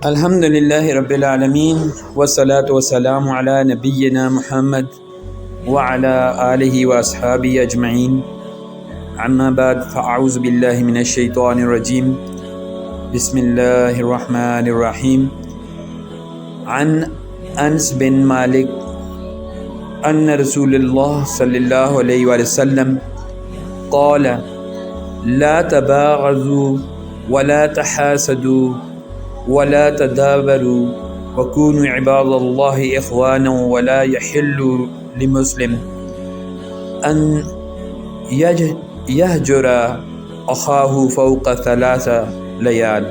الحمد للہ رب العالمین والصلاة والسلام علی نبینا محمد وعلی آلہ واصحابہ اجمعین اما بعد فاعوذ باللہ من الشیطان الرجیم بسم اللہ الرحمن الرحیم عن انس بن مالک ان رسول اللہ صلی اللہ علیہ وآلہ وسلم قال لا تباغضوا ولا تحاسدوا ولا تدابروا وكونوا عباد الله اخوانا ولا يحل لمسلم ان يهجر اخاه فوق 3 لیال۔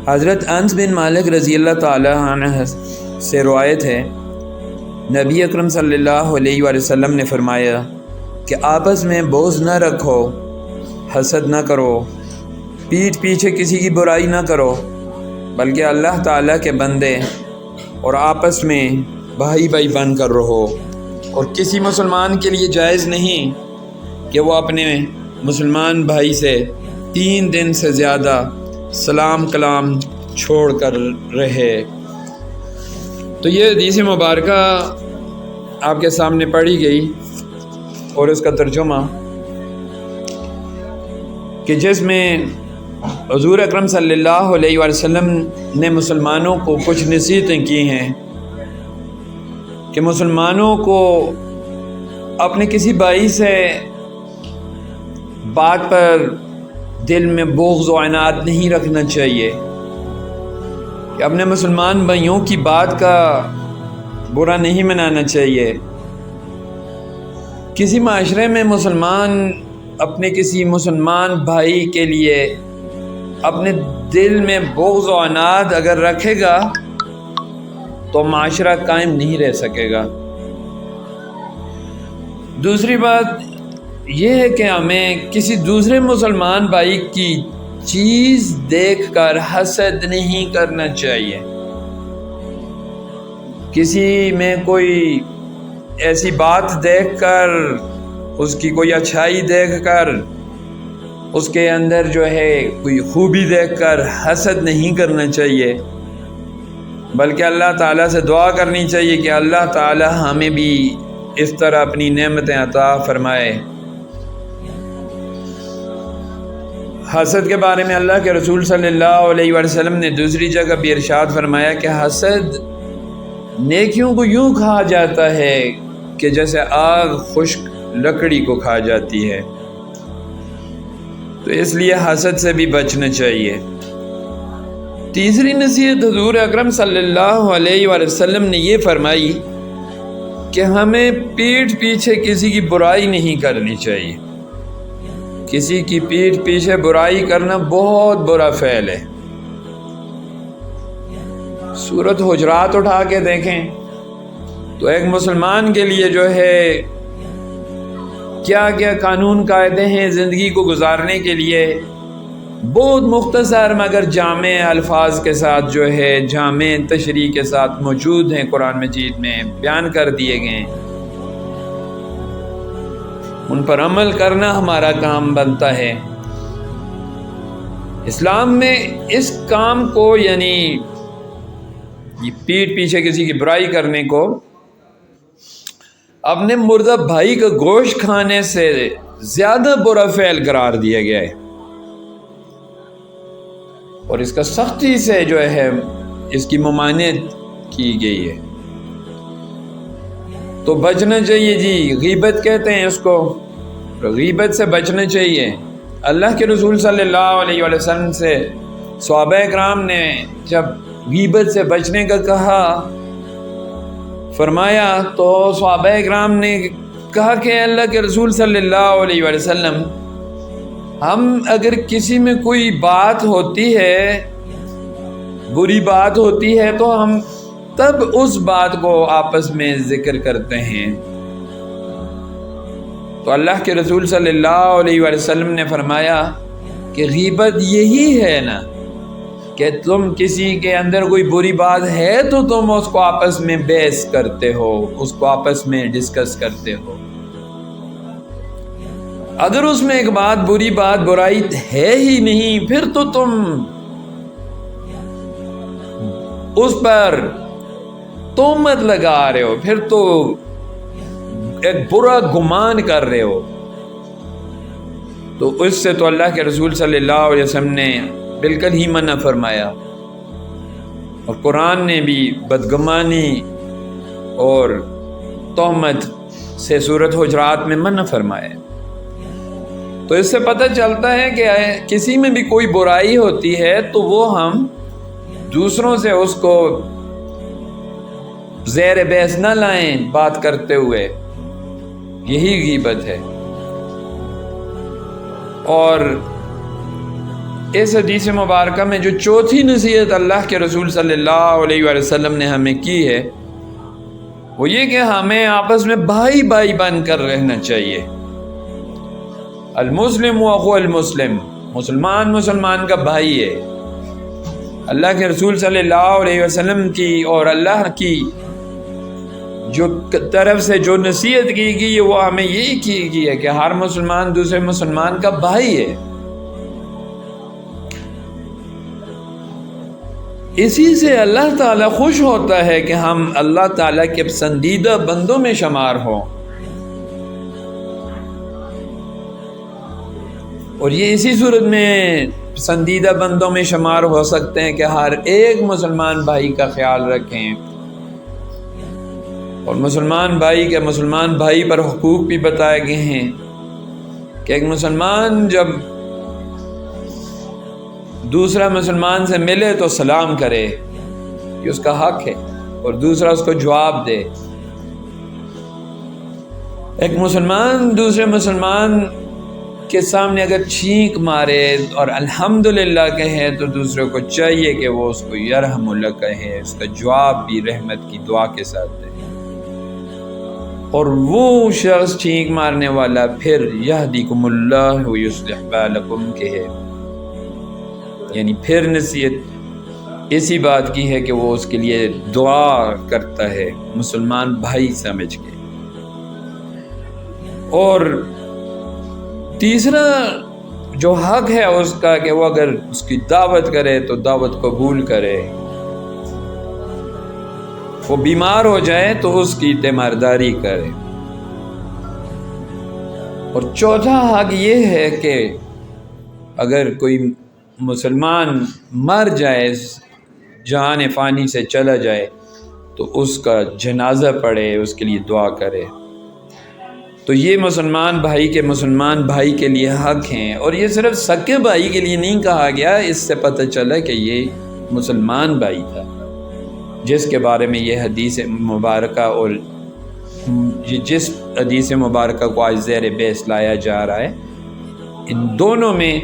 حضرت انس بن مالک رضی اللہ تعالی عنہ سے روایت ہے، نبی اکرم صلی اللہ علیہ وآلہ وسلم نے فرمایا کہ آپس میں بغض نہ رکھو، حسد نہ کرو، پیٹھ پیچھے کسی کی برائی نہ کرو، بلکہ اللہ تعالیٰ کے بندے اور آپس میں بھائی بھائی بن کر رہو۔ اور کسی مسلمان کے لیے جائز نہیں کہ وہ اپنے مسلمان بھائی سے 3 دن سے زیادہ سلام کلام چھوڑ کر رہے۔ تو یہ حدیث مبارکہ آپ کے سامنے پڑھی گئی اور اس کا ترجمہ کہ جس میں حضور اکرم صلی اللہ علیہ وآلہ وسلم نے مسلمانوں کو کچھ نصیحتیں کی ہیں کہ مسلمانوں کو اپنے کسی بھائی سے بات پر دل میں بغض و عناد نہیں رکھنا چاہیے، کہ اپنے مسلمان بھائیوں کی بات کا برا نہیں منانا چاہیے۔ کسی معاشرے میں مسلمان اپنے کسی مسلمان بھائی کے لیے اپنے دل میں بغض و عناد اگر رکھے گا تو معاشرہ قائم نہیں رہ سکے گا۔ دوسری بات یہ ہے کہ ہمیں کسی دوسرے مسلمان بھائی کی چیز دیکھ کر حسد نہیں کرنا چاہیے۔ کسی میں کوئی ایسی بات دیکھ کر، اس کی کوئی اچھائی دیکھ کر، اس کے اندر جو ہے کوئی خوبی دیکھ کر حسد نہیں کرنا چاہیے، بلکہ اللہ تعالیٰ سے دعا کرنی چاہیے کہ اللہ تعالیٰ ہمیں بھی اس طرح اپنی نعمتیں عطا فرمائے۔ حسد کے بارے میں اللہ کے رسول صلی اللہ علیہ وآلہ وسلم نے دوسری جگہ بھی ارشاد فرمایا کہ حسد نیکیوں کو یوں کھا جاتا ہے کہ جیسے آگ خشک لکڑی کو کھا جاتی ہے، تو اس لیے حسد سے بھی بچنا چاہیے۔ تیسری نصیحت حضور اکرم صلی اللہ علیہ وآلہ وسلم نے یہ فرمائی کہ ہمیں پیٹھ پیچھے کسی کی برائی نہیں کرنی چاہیے۔ کسی کی پیٹھ پیچھے برائی کرنا بہت برا فعل ہے۔ سورۃ حجرات اٹھا کے دیکھیں تو ایک مسلمان کے لیے جو ہے کیا کیا قانون قاعدے ہیں زندگی کو گزارنے کے لیے، بہت مختصر مگر جامع الفاظ کے ساتھ جو ہے جامع تشریح کے ساتھ موجود ہیں، قرآن مجید میں بیان کر دیے گئے ہیں۔ ان پر عمل کرنا ہمارا کام بنتا ہے۔ اسلام میں اس کام کو، یعنی پیٹھ پیچھے کسی کی برائی کرنے کو، اپنے مردہ بھائی کا گوشت کھانے سے زیادہ برا فعل قرار دیا گیا ہے، اور اس کا سختی سے جو ہے اس کی ممانعت کی گئی ہے۔ تو بچنا چاہیے جی، غیبت کہتے ہیں اس کو، غیبت سے بچنا چاہیے۔ اللہ کے رسول صلی اللہ علیہ وآلہ وسلم سے صحابہ اکرام نے جب غیبت سے بچنے کا کہا، فرمایا، تو صحابہ اکرام نے کہا کہ اللہ کے رسول صلی اللہ علیہ وآلہ وسلم، ہم اگر کسی میں کوئی بات ہوتی ہے، بری بات ہوتی ہے، تو ہم تب اس بات کو آپس میں ذکر کرتے ہیں۔ تو اللہ کے رسول صلی اللہ علیہ وآلہ وسلم نے فرمایا کہ غیبت یہی ہے نا، کہ تم کسی کے اندر کوئی بری بات ہے تو تم اس کو آپس میں بحث کرتے ہو، اس کو آپس میں ڈسکس کرتے ہو۔ اگر اس میں ایک بات بری بات برائی ہے ہی نہیں، پھر تو تم اس پر تہمت لگا رہے ہو، پھر تو ایک برا گمان کر رہے ہو، تو اس سے تو اللہ کے رسول صلی اللہ علیہ وسلم نے بالکل ہی منع فرمایا، اور قرآن نے بھی بدگمانی اور تہمت سے سورۃ حجرات میں منع فرمایا۔ تو اس سے پتہ چلتا ہے کہ کسی میں بھی کوئی برائی ہوتی ہے تو وہ ہم دوسروں سے اس کو زیر بحث نہ لائیں بات کرتے ہوئے، یہی غیبت ہے۔ اور اس حدیث مبارکہ میں جو چوتھی نصیحت اللہ کے رسول صلی اللہ علیہ وآلہ وسلم نے ہمیں کی ہے وہ یہ کہ ہمیں آپس میں بھائی بھائی بن کر رہنا چاہیے۔ المسلم و اخو المسلم، مسلمان مسلمان کا بھائی ہے۔ اللہ کے رسول صلی اللہ علیہ وسلم کی اور اللہ کی جو طرف سے جو نصیحت کی گئی ہے وہ ہمیں یہی کی گئی ہے کہ ہر مسلمان دوسرے مسلمان کا بھائی ہے۔ اسی سے اللہ تعالیٰ خوش ہوتا ہے کہ ہم اللہ تعالیٰ کے پسندیدہ بندوں میں شمار ہوں، اور یہ اسی صورت میں پسندیدہ بندوں میں شمار ہو سکتے ہیں کہ ہر ایک مسلمان بھائی کا خیال رکھیں، اور مسلمان بھائی پر حقوق بھی بتائے گئے ہیں کہ ایک مسلمان جب دوسرا مسلمان سے ملے تو سلام کرے، یہ اس کا حق ہے، اور دوسرا اس کو جواب دے۔ ایک مسلمان دوسرے مسلمان کے سامنے اگر چھینک مارے اور الحمدللہ کہے تو دوسرے کو چاہیے کہ وہ اس کو یرحم اللہ کہے، اس کا جواب بھی رحمت کی دعا کے ساتھ دے، اور وہ شخص چھینک مارنے والا پھر یہدیکم اللہ ویصلح بالکم کہے، یعنی پھر نصیحت اسی بات کی ہے کہ وہ اس کے لیے دعا کرتا ہے مسلمان بھائی سمجھ کے۔ اور تیسرا جو حق ہے اس کا کہ وہ اگر اس کی دعوت کرے تو دعوت قبول کرے، وہ بیمار ہو جائے تو اس کی تیمارداری کرے۔ اور چوتھا حق یہ ہے کہ اگر کوئی مسلمان مر جائے، جہان فانی سے چلا جائے، تو اس کا جنازہ پڑھے، اس کے لیے دعا کرے۔ تو یہ مسلمان بھائی کے لیے حق ہیں، اور یہ صرف سکے بھائی کے لیے نہیں کہا گیا، اس سے پتہ چلا کہ یہ مسلمان بھائی تھا جس کے بارے میں یہ حدیث مبارکہ اور جس حدیث مبارکہ کو آج زیر بحث لایا جا رہا ہے، ان دونوں میں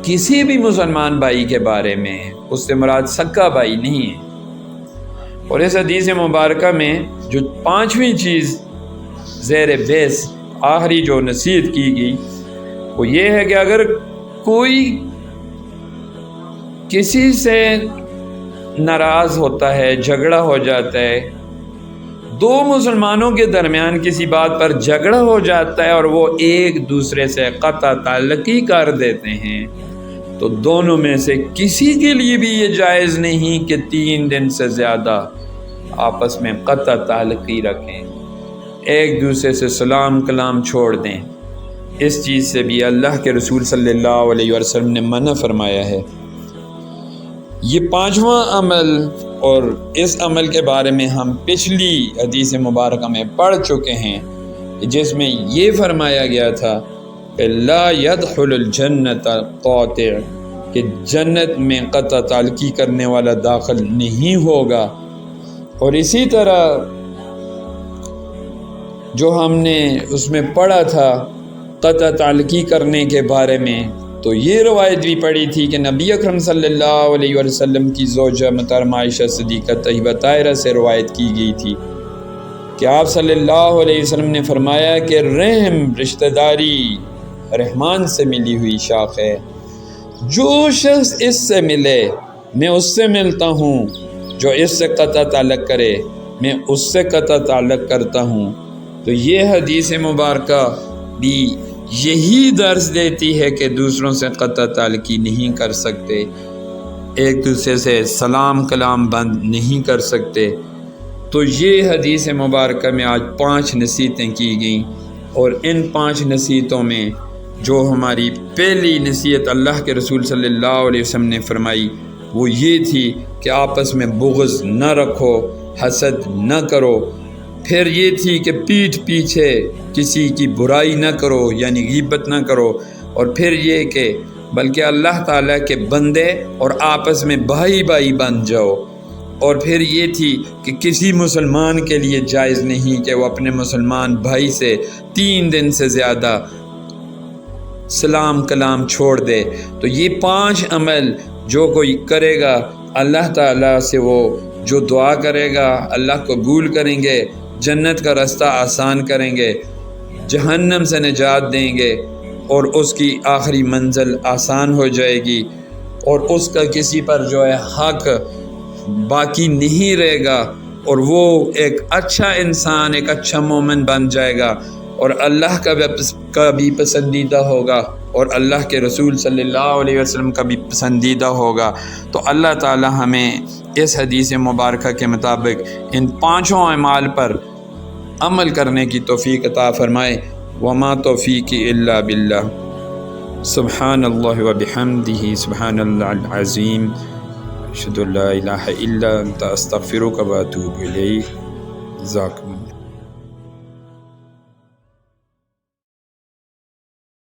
کسی بھی مسلمان بھائی کے بارے میں اس سے مراد سکا بھائی نہیں ہے۔ اور اس حدیث مبارکہ میں جو پانچویں چیز زیر بحث آخری جو نصیحت کی گئی وہ یہ ہے کہ اگر کوئی کسی سے ناراض ہوتا ہے، جھگڑا ہو جاتا ہے، دو مسلمانوں کے درمیان کسی بات پر جھگڑا ہو جاتا ہے اور وہ ایک دوسرے سے قطع تعلقی کر دیتے ہیں، تو دونوں میں سے کسی کے لیے بھی یہ جائز نہیں کہ 3 دن سے زیادہ آپس میں قطع تعلقی رکھیں، ایک دوسرے سے سلام کلام چھوڑ دیں۔ اس چیز سے بھی اللہ کے رسول صلی اللہ علیہ وسلم نے منع فرمایا ہے۔ یہ پانچواں عمل، اور اس عمل کے بارے میں ہم پچھلی حدیث مبارکہ میں پڑھ چکے ہیں جس میں یہ فرمایا گیا تھا کہ لا يدخل الجنت قاطع، کہ جنت میں قطع تعلقی کرنے والا داخل نہیں ہوگا۔ اور اسی طرح جو ہم نے اس میں پڑھا تھا قطع تعلقی کرنے کے بارے میں، تو یہ روایت بھی پڑھی تھی کہ نبی اکرم صلی اللہ علیہ وسلم کی زوجہ محترمہ عائشہ صدیقہ طیبہ طاہرہ سے روایت کی گئی تھی کہ آپ صلی اللہ علیہ وسلم نے فرمایا کہ رحم رشتہ داری رحمان سے ملی ہوئی شاخ ہے، جو شخص اس سے ملے میں اس سے ملتا ہوں، جو اس سے قطع تعلق کرے میں اس سے قطع تعلق کرتا ہوں۔ تو یہ حدیث مبارکہ بھی یہی درس دیتی ہے کہ دوسروں سے قطع تعلقی نہیں کر سکتے، ایک دوسرے سے سلام کلام بند نہیں کر سکتے۔ تو یہ حدیث مبارکہ میں آج 5 نصیحتیں کی گئیں، اور ان 5 نصیحتوں میں جو ہماری پہلی نصیحت اللہ کے رسول صلی اللہ علیہ وسلم نے فرمائی وہ یہ تھی کہ آپس میں بغض نہ رکھو، حسد نہ کرو۔ پھر یہ تھی کہ پیٹھ پیچھے کسی کی برائی نہ کرو، یعنی غیبت نہ کرو۔ اور پھر یہ کہ بلکہ اللہ تعالیٰ کے بندے اور آپس میں بھائی بھائی بن جاؤ۔ اور پھر یہ تھی کہ کسی مسلمان کے لیے جائز نہیں کہ وہ اپنے مسلمان بھائی سے 3 دن سے زیادہ سلام کلام چھوڑ دے۔ تو یہ 5 عمل جو کوئی کرے گا اللہ تعالیٰ سے وہ جو دعا کرے گا اللہ قبول کریں گے، جنت کا رستہ آسان کریں گے، جہنم سے نجات دیں گے، اور اس کی آخری منزل آسان ہو جائے گی، اور اس کا کسی پر جو ہے حق باقی نہیں رہے گا، اور وہ ایک اچھا انسان، ایک اچھا مومن بن جائے گا، اور اللہ کا بھی پسندیدہ ہوگا، اور اللہ کے رسول صلی اللہ علیہ وسلم کا بھی پسندیدہ ہوگا۔ تو اللہ تعالی ہمیں اس حدیث مبارکہ کے مطابق ان 5 اعمال پر عمل کرنے کی توفیق عطا فرمائے۔ وما توفیقی الا باللہ۔ سبحان اللہ و بحمدہ، سبحان اللہ العظیم، اشہد ان لا الہ الا انت، استغفرک و اتوب الیک۔ جزاکم اللہ۔